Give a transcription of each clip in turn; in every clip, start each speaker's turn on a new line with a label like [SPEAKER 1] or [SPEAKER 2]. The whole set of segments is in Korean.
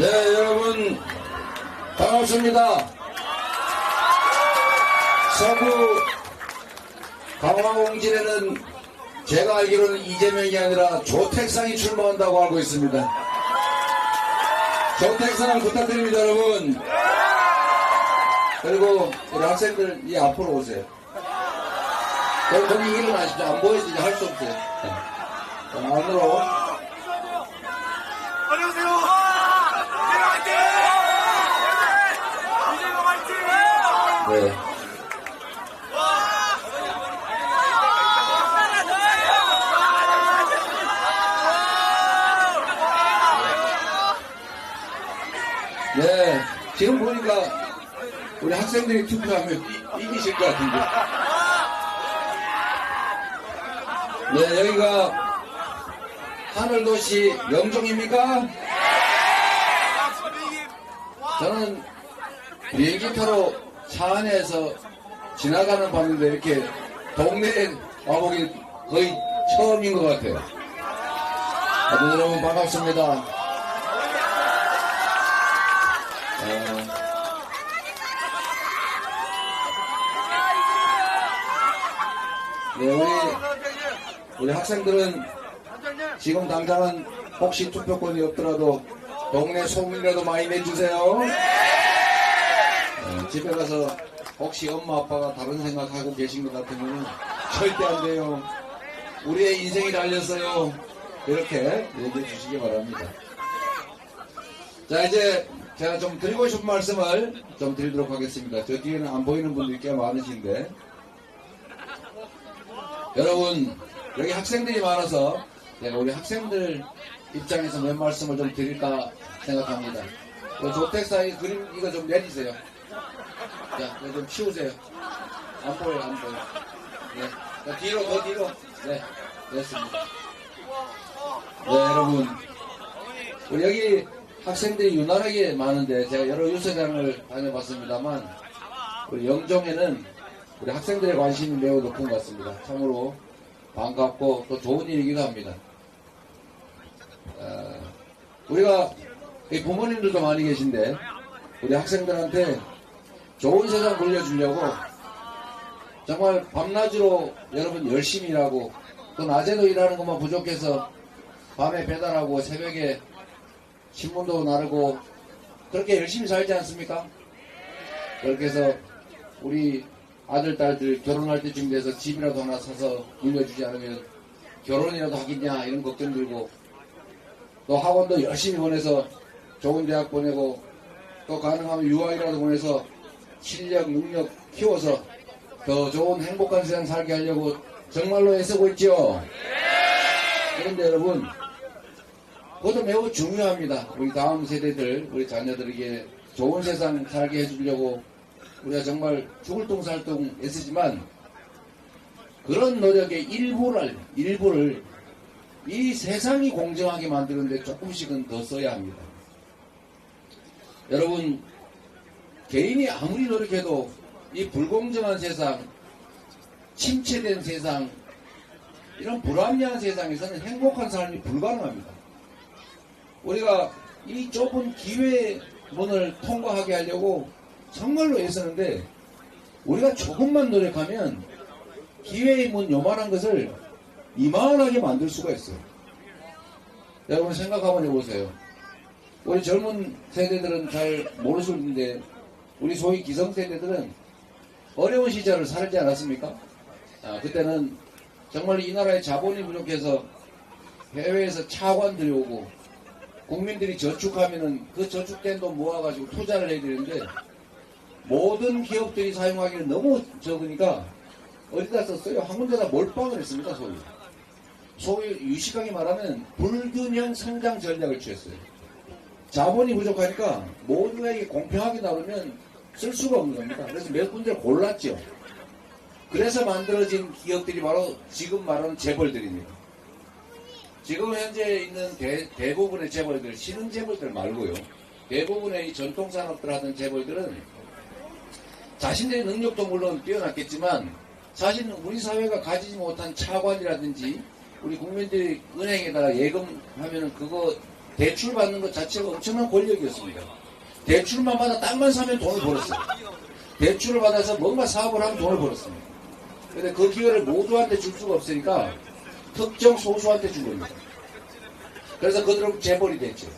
[SPEAKER 1] 네, 여러분 반갑습니다. 서구 강화공진에는 제가 알기로는 이재명이 아니라 조택상이 출마한다고 알고 있습니다. 조택상을 부탁드립니다, 여러분. 그리고 우리 학생들 이 앞으로 오세요. 거기 일어나십시오. 안 보여서 이제 할 수 없어요. 안으로.
[SPEAKER 2] 안녕하세요. 화이팅! 이재명 화이팅!
[SPEAKER 1] 네. 네. 지금 보니까 우리 학생들이 투표하면 이기실 것 같은데. 네, 여기가 하늘도시 영종입니까? 저는 비행기 타러 차 안에서 지나가는 밤인데 이렇게 동네에 와보기 거의 처음인 것 같아요. 여러분 반갑습니다. 네, 우리 학생들은 지금 당장은 혹시 투표권이 없더라도 동네 소문이라도 많이 내주세요. 집에 가서 혹시 엄마 아빠가 다른 생각하고 계신 것 같으면 절대 안 돼요. 우리의 인생이 달렸어요. 이렇게 얘기해 주시기 바랍니다. 자, 이제 제가 좀 드리고 싶은 말씀을 좀 드리도록 하겠습니다. 저 뒤에는 안 보이는 분들이 꽤 많으신데, 여러분 여기 학생들이 많아서 제가 우리 학생들 입장에서 몇 말씀을 좀 드릴까 생각합니다. 조택사의 그림 이거 좀 내리세요. 자, 이거 좀 치우세요. 안 보여요, 안 보여요. 네, 자, 뒤로, 더 뒤로. 네, 됐습니다. 네, 여러분 우리 여기 학생들이 유난하게 많은데 제가 여러 유세장을 다녀봤습니다만 우리 영종에는 우리 학생들의 관심이 매우 높은 것 같습니다. 참으로 반갑고 또 좋은 일이기도 합니다. 우리가 부모님들도 많이 계신데 우리 학생들한테 좋은 세상 물려주려고 정말 밤낮으로 여러분 열심히 일하고 또 낮에도 일하는 것만 부족해서 밤에 배달하고 새벽에 신문도 나르고 그렇게 열심히 살지 않습니까? 그렇게 해서 우리 아들, 딸들 결혼할 때쯤 돼서 집이라도 하나 사서 물려주지 않으면 결혼이라도 하겠냐 이런 걱정 들고 또 학원도 열심히 보내서 좋은 대학 보내고 또 가능하면 유아이라도 보내서 실력, 능력 키워서 더 좋은 행복한 세상 살게 하려고 정말로 애쓰고 있죠. 그런데 여러분 그것도 매우 중요합니다. 우리 다음 세대들, 우리 자녀들에게 좋은 세상 살게 해주려고 우리가 정말 죽을 똥 살 똥 애쓰지만 그런 노력의 일부를 이 세상이 공정하게 만드는데 조금씩은 더 써야 합니다. 여러분 개인이 아무리 노력해도 이 불공정한 세상, 침체된 세상, 이런 불합리한 세상에서는 행복한 삶이 불가능합니다. 우리가 이 좁은 기회의 문을 통과하게 하려고 정말로 애쓰는데 우리가 조금만 노력하면 기회의 문 요만한 것을 이만하게 만들 수가 있어요. 여러분 생각 한번 해보세요. 우리 젊은 세대들은 잘 모르실 텐데 우리 소위 기성세대들은 어려운 시절을 살지 않았습니까? 그때는 정말 이 나라의 자본이 부족해서 해외에서 차관들이 오고 국민들이 저축하면은 그 저축된 돈 모아가지고 투자를 해야 되는데 모든 기업들이 사용하기는 너무 적으니까 어디다 썼어요? 한 군데다 몰빵을 했습니다. 소위 유식하게 말하면 불균형 성장 전략을 취했어요. 자본이 부족하니까 모두에게 공평하게 나누면 쓸 수가 없는 겁니다. 그래서 몇 군데를 골랐죠. 그래서 만들어진 기업들이 바로 지금 말하는 재벌들입니다. 지금 현재 있는 대부분의 재벌들, 신흥 재벌들 말고요. 대부분의 이 전통산업들 하던 재벌들은 자신들의 능력도 물론 뛰어났겠지만 사실은 우리 사회가 가지지 못한 차관이라든지 우리 국민들이 은행에다가 예금하면은 그거 대출 받는 것 자체가 엄청난 권력이었습니다. 대출만 받아 땅만 사면 돈을 벌었어요. 대출을 받아서 뭔가 사업을 하면 돈을 벌었습니다. 근데 그 기회를 모두한테 줄 수가 없으니까 특정 소수한테 준 겁니다. 그래서 그들은 재벌이 됐죠.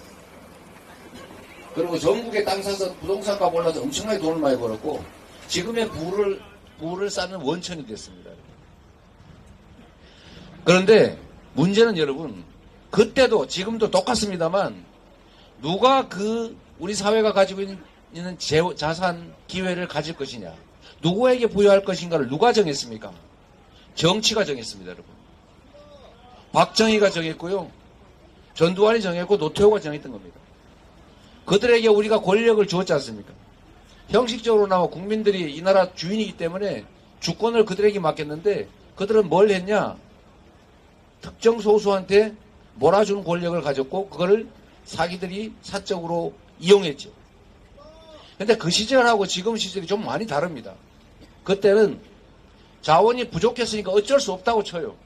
[SPEAKER 1] 그리고 전국에 땅 사서 부동산 값 올라서 엄청나게 돈을 많이 벌었고 지금의 부를 쌓는 원천이 됐습니다. 그런데 문제는 여러분 그때도 지금도 똑같습니다만 누가 우리 사회가 가지고 있는 자산 기회를 가질 것이냐 누구에게 부여할 것인가를 누가 정했습니까? 정치가 정했습니다. 여러분. 박정희가 정했고요. 전두환이 정했고 노태우가 정했던 겁니다. 그들에게 우리가 권력을 주었지 않습니까? 형식적으로나마 국민들이 이 나라 주인이기 때문에 주권을 그들에게 맡겼는데 그들은 뭘 했냐? 특정 소수한테 몰아주는 권력을 가졌고 그거를 사기들이 사적으로 이용했죠. 근데 그 시절하고 지금 시절이 좀 많이 다릅니다. 그때는 자원이 부족했으니까 어쩔 수 없다고 쳐요.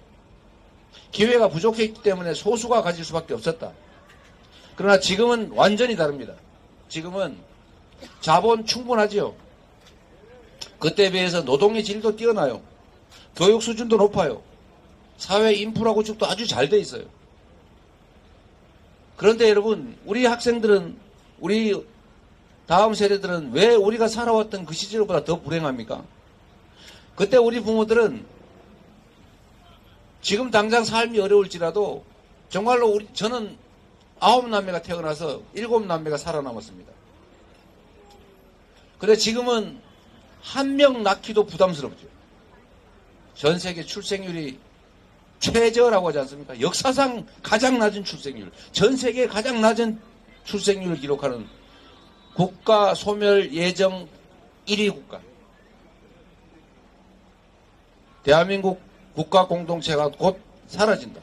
[SPEAKER 1] 기회가 부족했기 때문에 소수가 가질 수밖에 없었다. 그러나 지금은 완전히 다릅니다. 지금은 자본 충분하지요. 그때에 비해서 노동의 질도 뛰어나요. 교육 수준도 높아요. 사회 인프라 구축도 아주 잘 돼 있어요. 그런데 여러분, 우리 학생들은, 우리 다음 세대들은 왜 우리가 살아왔던 그 시절보다 더 불행합니까? 그때 우리 부모들은 지금 당장 삶이 어려울지라도 정말로 저는 9남매가 태어나서 7남매가 살아남았습니다. 근데 지금은 한 명 낳기도 부담스럽죠. 전 세계 출생률이 최저라고 하지 않습니까? 역사상 가장 낮은 출생률, 전 세계 가장 낮은 출생률을 기록하는 국가 소멸 예정 1위 국가. 대한민국 국가 공동체가 곧 사라진다.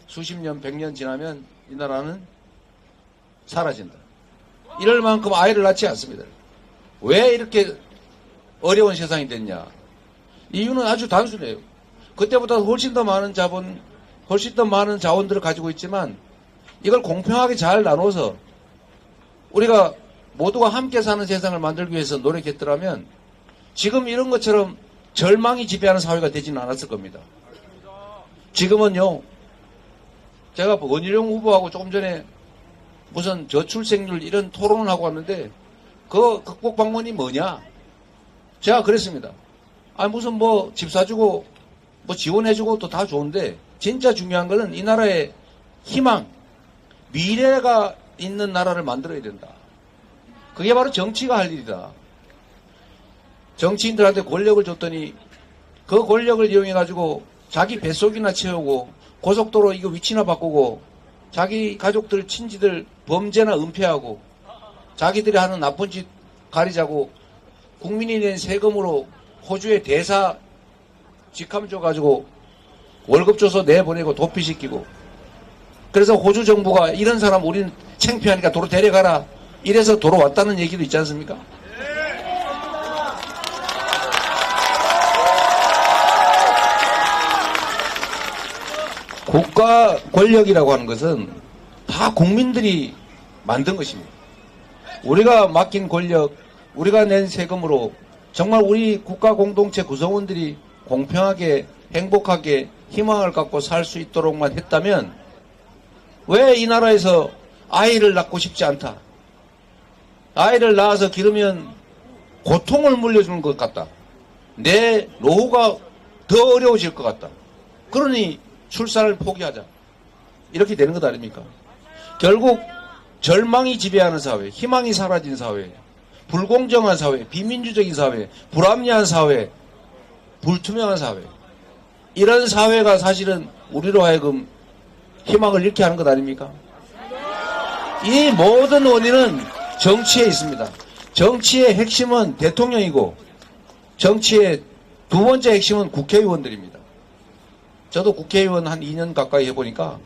[SPEAKER 1] 수십 년, 100년 지나면 이 나라는 사라진다. 이럴 만큼 아이를 낳지 않습니다. 왜 이렇게 어려운 세상이 됐냐? 이유는 아주 단순해요. 그때보다 훨씬 더 많은 자본, 훨씬 더 많은 자원들을 가지고 있지만 이걸 공평하게 잘 나눠서 우리가 모두가 함께 사는 세상을 만들기 위해서 노력했더라면 지금 이런 것처럼 절망이 지배하는 사회가 되지는 않았을 겁니다. 지금은요, 제가 원희룡 후보하고 조금 전에 무슨 저출생률 이런 토론을 하고 왔는데 그 극복 방법이 뭐냐? 제가 그랬습니다. 무슨 뭐 집 사주고 뭐 지원해주고 또 다 좋은데 진짜 중요한 거는 이 나라의 희망, 미래가 있는 나라를 만들어야 된다. 그게 바로 정치가 할 일이다. 정치인들한테 권력을 줬더니 그 권력을 이용해가지고 자기 뱃속이나 채우고 고속도로 이거 위치나 바꾸고 자기 가족들, 친지들 범죄나 은폐하고 자기들이 하는 나쁜 짓 가리자고 국민이 낸 세금으로 호주에 대사 직함 줘가지고 월급 줘서 내보내고 도피시키고 그래서 호주 정부가 이런 사람 우리는 창피하니까 도로 데려가라 이래서 도로 왔다는 얘기도 있지 않습니까? 국가 권력이라고 하는 것은 다 국민들이 만든 것입니다. 우리가 맡긴 권력, 우리가 낸 세금으로 정말 우리 국가 공동체 구성원들이 공평하게 행복하게 희망을 갖고 살 수 있도록만 했다면 왜 이 나라에서 아이를 낳고 싶지 않다. 아이를 낳아서 기르면 고통을 물려주는 것 같다. 내 노후가 더 어려워질 것 같다. 그러니 출산을 포기하자. 이렇게 되는 것 아닙니까? 결국 절망이 지배하는 사회, 희망이 사라진 사회, 불공정한 사회, 비민주적인 사회, 불합리한 사회, 불투명한 사회. 이런 사회가 사실은 우리로 하여금 희망을 잃게 하는 것 아닙니까? 이 모든 원인은 정치에 있습니다. 정치의 핵심은 대통령이고 정치의 두 번째 핵심은 국회의원들입니다. 저도 국회의원 한 2년 가까이 해보니까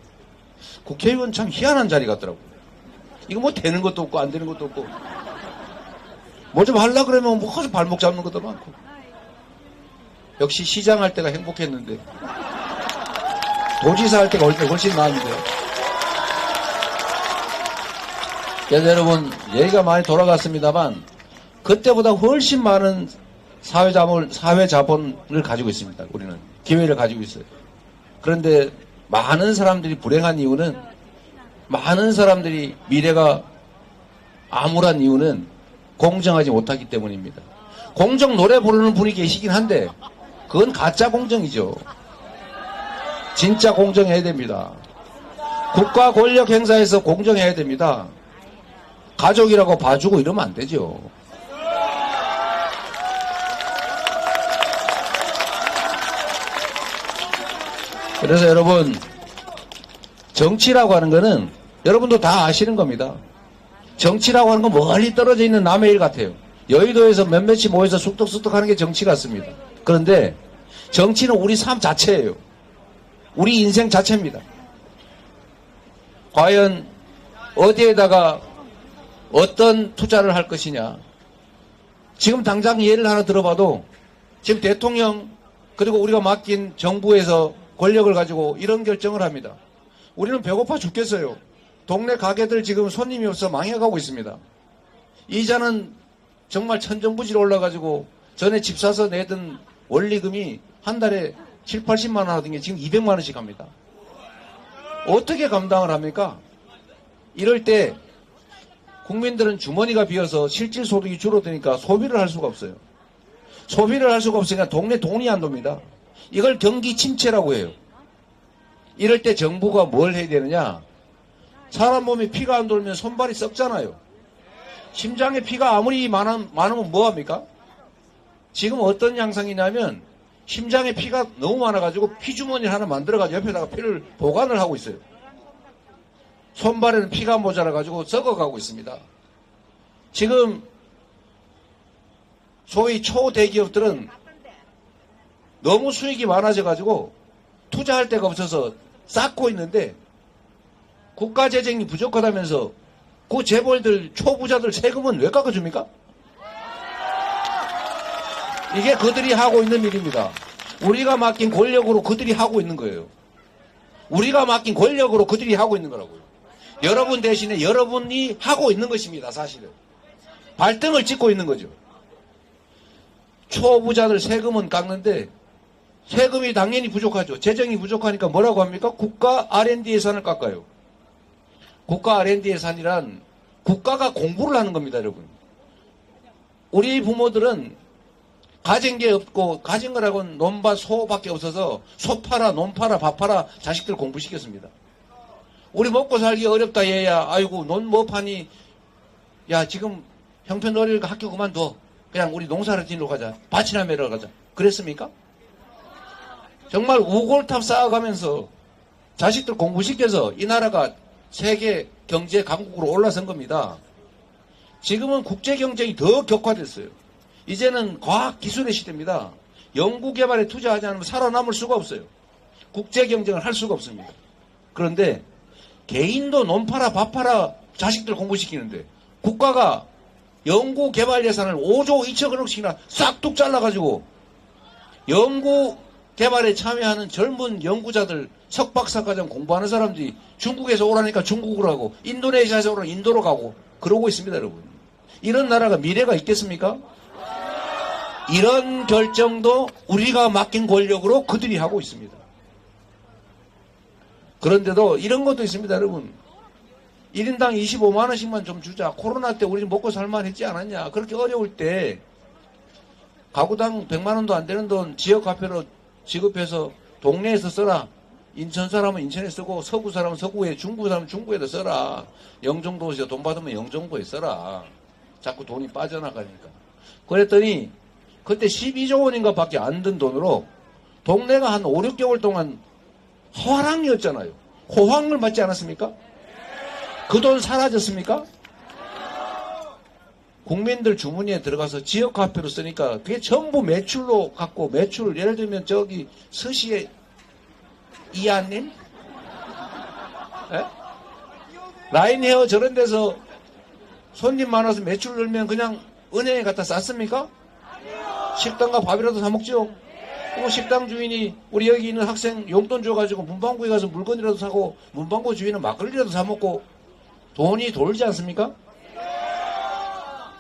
[SPEAKER 1] 국회의원 참 희한한 자리 같더라고요. 이거 뭐 되는 것도 없고 안 되는 것도 없고 뭐 좀 하려고 그러면 뭐 계속 발목 잡는 것도 많고 역시 시장 할 때가 행복했는데 도지사 할 때가 훨씬 나았는데 그래서 여러분, 얘기가 많이 돌아갔습니다만, 그때보다 훨씬 많은 사회 자본을 가지고 있습니다. 우리는. 기회를 가지고 있어요. 그런데 많은 사람들이 불행한 이유는, 많은 사람들이 미래가 암울한 이유는 공정하지 못하기 때문입니다. 공정 노래 부르는 분이 계시긴 한데, 그건 가짜 공정이죠. 진짜 공정해야 됩니다. 국가 권력 행사에서 공정해야 됩니다. 가족이라고 봐주고 이러면 안 되죠. 그래서 여러분, 정치라고 하는 거는 여러분도 다 아시는 겁니다. 정치라고 하는 건 멀리 떨어져 있는 남의 일 같아요. 여의도에서 몇몇이 모여서 쑥덕쑥덕 하는 게 정치 같습니다. 그런데 정치는 우리 삶 자체예요. 우리 인생 자체입니다. 과연 어디에다가 어떤 투자를 할 것이냐. 지금 당장 예를 하나 들어봐도 지금 대통령 그리고 우리가 맡긴 정부에서 권력을 가지고 이런 결정을 합니다. 우리는 배고파 죽겠어요. 동네 가게들 지금 손님이 없어 망해가고 있습니다. 이자는 정말 천정부지로 올라가지고 전에 집 사서 내던 원리금이 한 달에 7, 80만 원 하던 게 지금 200만 원씩 합니다. 어떻게 감당을 합니까? 이럴 때 국민들은 주머니가 비어서 실질 소득이 줄어드니까 소비를 할 수가 없어요. 소비를 할 수가 없으니까 동네 돈이 안 돕니다. 이걸 경기 침체라고 해요. 이럴 때 정부가 뭘 해야 되느냐? 사람 몸에 피가 안 돌면 손발이 썩잖아요. 심장에 피가 아무리 많으면 뭐합니까? 지금 어떤 양상이냐면 심장에 피가 너무 많아가지고 피주머니 하나 만들어가지고 옆에다가 피를 보관을 하고 있어요. 손발에는 피가 모자라가지고 썩어가고 있습니다. 지금 소위 초대기업들은 너무 수익이 많아져가지고 투자할 데가 없어서 쌓고 있는데 국가재정이 부족하다면서 그 재벌들 초부자들 세금은 왜 깎아줍니까? 이게 그들이 하고 있는 일입니다. 우리가 맡긴 권력으로 그들이 하고 있는 거예요. 우리가 맡긴 권력으로 그들이 하고 있는 거라고요. 여러분 대신에 여러분이 하고 있는 것입니다. 사실은. 발등을 찍고 있는 거죠. 초부자들 세금은 깎는데 세금이 당연히 부족하죠. 재정이 부족하니까 뭐라고 합니까? 국가 R&D 예산을 깎아요. 국가 R&D 예산이란 국가가 공부를 하는 겁니다, 여러분. 우리 부모들은 가진 게 없고 가진 거라고는 논밭 소밖에 없어서 소 팔아 논 팔아 밥 팔아 자식들 공부시켰습니다. 우리 먹고 살기 어렵다 얘야. 아이고 논 뭐 파니. 야 지금 형편 어리니까 학교 그만둬. 그냥 우리 농사를 지으러 가자. 밭이나 매러 가자. 그랬습니까? 정말 우골탑 쌓아가면서 자식들 공부시켜서 이 나라가 세계 경제 강국으로 올라선 겁니다. 지금은 국제 경쟁이 더 격화됐어요. 이제는 과학 기술의 시대입니다. 연구개발에 투자하지 않으면 살아남을 수가 없어요. 국제 경쟁을 할 수가 없습니다. 그런데 개인도 논 팔아 밥 팔아 자식들 공부시키는데 국가가 연구개발 예산을 5조 2천억씩이나 싹둑 잘라가지고 연구개발에 참여하는 젊은 연구자들 석박사과정 공부하는 사람들이 중국에서 오라니까 중국으로 가고 인도네시아에서 오라니까 인도로 가고 그러고 있습니다, 여러분. 이런 나라가 미래가 있겠습니까? 이런 결정도 우리가 맡긴 권력으로 그들이 하고 있습니다. 그런데도 이런 것도 있습니다, 여러분. 1인당 25만 원씩만 좀 주자. 코로나 때 우리 먹고 살만 했지 않았냐. 그렇게 어려울 때 가구당 100만 원도 안 되는 돈 지역화폐로 지급해서 동네에서 써라. 인천 사람은 인천에 쓰고 서구 사람은 서구에, 중구 사람은 중구에다 써라. 영종도에서 돈 받으면 영종도에 써라. 자꾸 돈이 빠져나가니까. 그랬더니 그때 12조 원인가 밖에 안 든 돈으로 동네가 한 5, 6개월 동안 호황이었잖아요. 호황을 받지 않았습니까? 그 돈 사라졌습니까? 국민들 주머니에 들어가서 지역화폐로 쓰니까 그게 전부 매출로 갖고 매출, 예를 들면 저기 서시의 이한님? 라인헤어 저런 데서 손님 많아서 매출 늘면 그냥 은행에 갖다 쌌습니까? 식당과 밥이라도 사 먹죠? 그리고 식당 주인이 우리 여기 있는 학생 용돈 줘가지고 문방구에 가서 물건이라도 사고 문방구 주인은 막걸리라도 사 먹고 돈이 돌지 않습니까?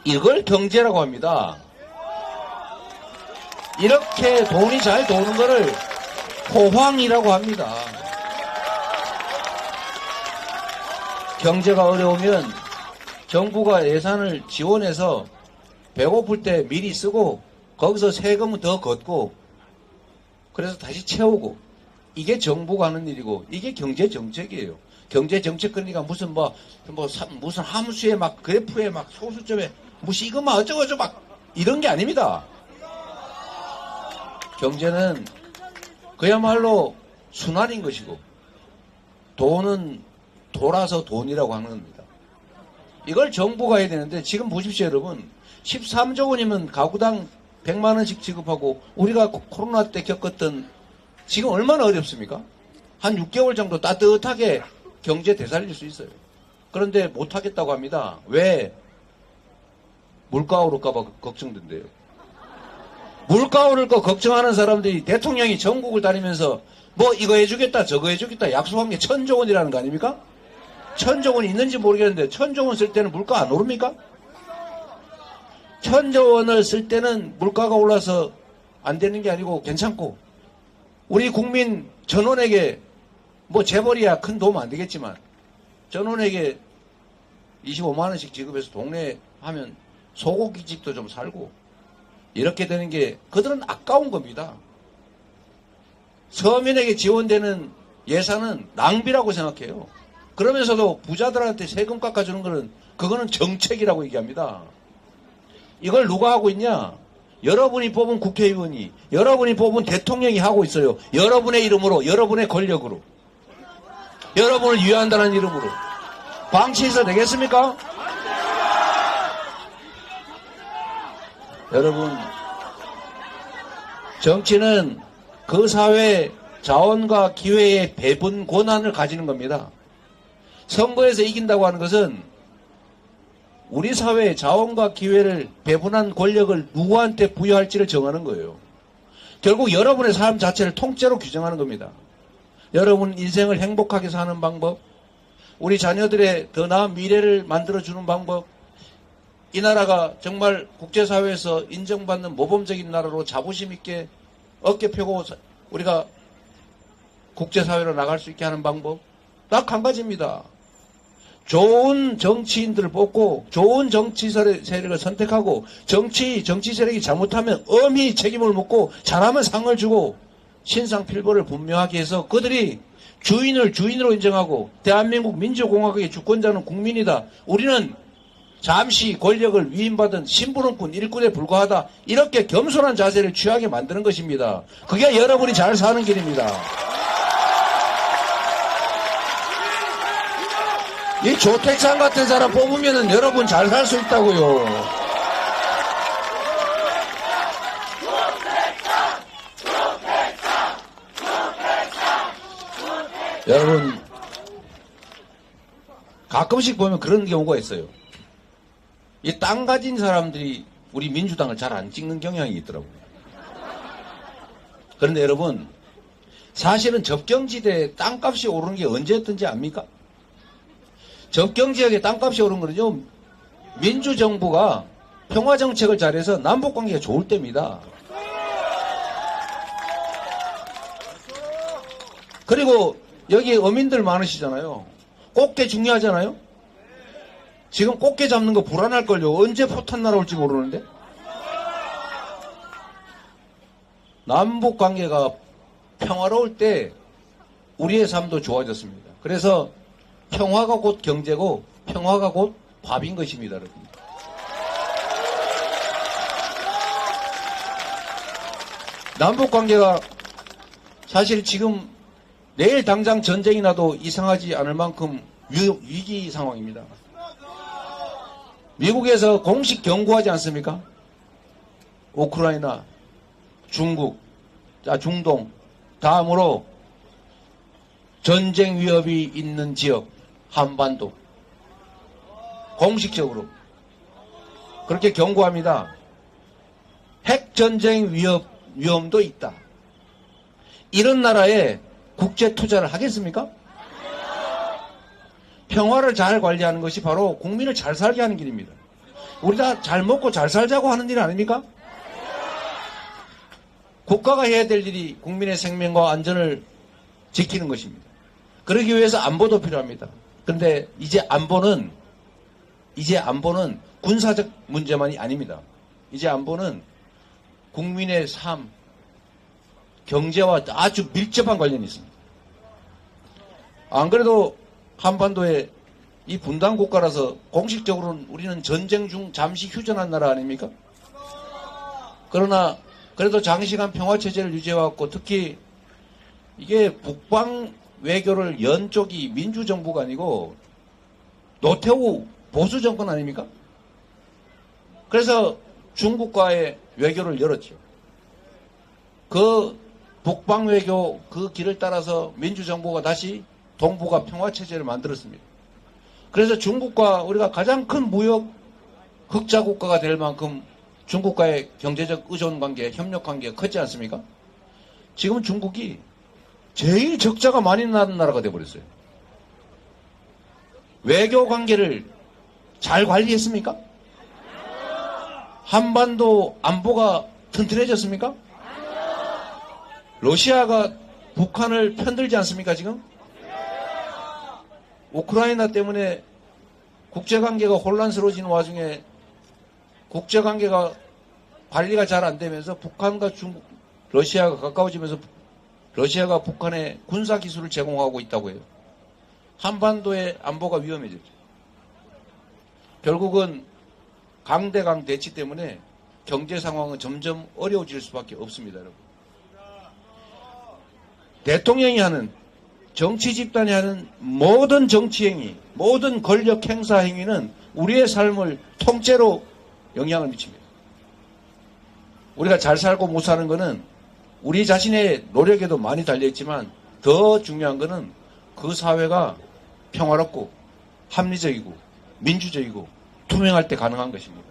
[SPEAKER 1] 이걸 경제라고 합니다. 이렇게 돈이 잘 도는 거를 호황이라고 합니다. 경제가 어려우면 정부가 예산을 지원해서 배고플 때 미리 쓰고 거기서 세금은 더 걷고 그래서 다시 채우고 이게 정부가 하는 일이고 이게 경제 정책이에요. 경제 정책 그러니까 무슨 무슨 함수에 막 그래프에 막 소수점에 무슨 이것만 어쩌고저쩌고 막 이런 게 아닙니다. 경제는 그야말로 순환인 것이고 돈은 돌아서 돈이라고 하는 겁니다. 이걸 정부가 해야 되는데 지금 보십시오 여러분. 13조 원이면 가구당 100만 원씩 지급하고 우리가 코로나 때 겪었던 지금 얼마나 어렵습니까? 한 6개월 정도 따뜻하게 경제 되살릴 수 있어요. 그런데 못하겠다고 합니다. 왜? 물가 오를까 봐 걱정된대요. 물가 오를 거 걱정하는 사람들이 대통령이 전국을 다니면서 뭐 이거 해주겠다 저거 해주겠다 약속한 게 1,000조 원이라는 거 아닙니까? 1,000조 원이 있는지 모르겠는데 1,000조 원 쓸 때는 물가 안 오릅니까? 1,000조 원을 쓸 때는 물가가 올라서 안 되는 게 아니고 괜찮고 우리 국민 전원에게 뭐 재벌이야 큰 도움 안 되겠지만 전원에게 25만 원씩 지급해서 동네 하면 소고기집도 좀 살고 이렇게 되는 게 그들은 아까운 겁니다. 서민에게 지원되는 예산은 낭비라고 생각해요. 그러면서도 부자들한테 세금 깎아주는 거는 그거는 정책이라고 얘기합니다. 이걸 누가 하고 있냐? 여러분이 뽑은 국회의원이 여러분이 뽑은 대통령이 하고 있어요. 여러분의 이름으로 여러분의 권력으로 여러분을 위한다는 이름으로 방치해서 되겠습니까? 여러분 정치는 그 사회 자원과 기회의 배분 권한을 가지는 겁니다. 선거에서 이긴다고 하는 것은 우리 사회의 자원과 기회를 배분한 권력을 누구한테 부여할지를 정하는 거예요. 결국 여러분의 삶 자체를 통째로 규정하는 겁니다. 여러분 인생을 행복하게 사는 방법, 우리 자녀들의 더 나은 미래를 만들어주는 방법, 이 나라가 정말 국제사회에서 인정받는 모범적인 나라로 자부심 있게 어깨 펴고 우리가 국제사회로 나갈 수 있게 하는 방법 딱 한 가지입니다. 좋은 정치인들을 뽑고 좋은 정치 세력을 선택하고 정치 세력이 잘못하면 엄히 책임을 묻고 잘하면 상을 주고 신상필벌을 분명하게 해서 그들이 주인을 주인으로 인정하고 대한민국 민주공화국의 주권자는 국민이다. 우리는 잠시 권력을 위임받은 심부름꾼 일꾼에 불과하다. 이렇게 겸손한 자세를 취하게 만드는 것입니다. 그게 여러분이 잘 사는 길입니다. 이 조택상 같은 사람 뽑으면 여러분 잘 살 수 있다고요. 여러분 가끔씩 보면 그런 경우가 있어요. 이 땅 가진 사람들이 우리 민주당을 잘 안 찍는 경향이 있더라고요. 그런데 여러분 사실은 접경지대에 땅값이 오르는 게 언제였던지 압니까? 접경지역에 땅값이 오른 거는요, 민주정부가 평화정책을 잘해서 남북관계가 좋을 때입니다. 그리고 여기 어민들 많으시잖아요. 꽃게 중요하잖아요. 지금 꽃게 잡는 거 불안할걸요. 언제 포탄 날아올지 모르는데. 남북관계가 평화로울 때 우리의 삶도 좋아졌습니다. 그래서 평화가 곧 경제고 평화가 곧 밥인 것입니다. 여러분. 남북관계가 사실 지금 내일 당장 전쟁이 나도 이상하지 않을 만큼 위기 상황입니다. 미국에서 공식 경고하지 않습니까? 우크라이나, 중국, 중동, 다음으로 전쟁 위협이 있는 지역, 한반도. 공식적으로. 그렇게 경고합니다. 핵전쟁 위험도 있다. 이런 나라에 국제 투자를 하겠습니까? 평화를 잘 관리하는 것이 바로 국민을 잘 살게 하는 길입니다. 우리 다 잘 먹고 잘 살자고 하는 일 아닙니까? 국가가 해야 될 일이 국민의 생명과 안전을 지키는 것입니다. 그러기 위해서 안보도 필요합니다. 그런데 이제 안보는 군사적 문제만이 아닙니다. 이제 안보는 국민의 삶, 경제와 아주 밀접한 관련이 있습니다. 안 그래도 한반도에 이 분단 국가라서 공식적으로는 우리는 전쟁 중 잠시 휴전한 나라 아닙니까? 그러나 그래도 장시간 평화체제를 유지해왔고 특히 이게 북방 외교를 연 쪽이 민주정부가 아니고 노태우 보수정권 아닙니까? 그래서 중국과의 외교를 열었죠. 그 북방 외교 그 길을 따라서 민주정부가 다시 동북아 평화체제를 만들었습니다. 그래서 중국과 우리가 가장 큰 무역 흑자 국가가 될 만큼 중국과의 경제적 의존 관계, 협력 관계가 크지 않습니까? 지금 중국이 제일 적자가 많이 나는 나라가 되어버렸어요. 외교 관계를 잘 관리했습니까? 한반도 안보가 튼튼해졌습니까? 러시아가 북한을 편들지 않습니까, 지금? 우크라이나 때문에 국제관계가 혼란스러워지는 와중에 국제관계가 관리가 잘 안 되면서 북한과 중국, 러시아가 가까워지면서 러시아가 북한에 군사기술을 제공하고 있다고 해요. 한반도의 안보가 위험해졌죠. 결국은 강대강 대치 때문에 경제 상황은 점점 어려워질 수밖에 없습니다, 여러분. 대통령이 하는 정치 집단이 하는 모든 정치 행위, 모든 권력 행사 행위는 우리의 삶을 통째로 영향을 미칩니다. 우리가 잘 살고 못 사는 것은 우리 자신의 노력에도 많이 달려있지만 더 중요한 것은 그 사회가 평화롭고 합리적이고 민주적이고 투명할 때 가능한 것입니다.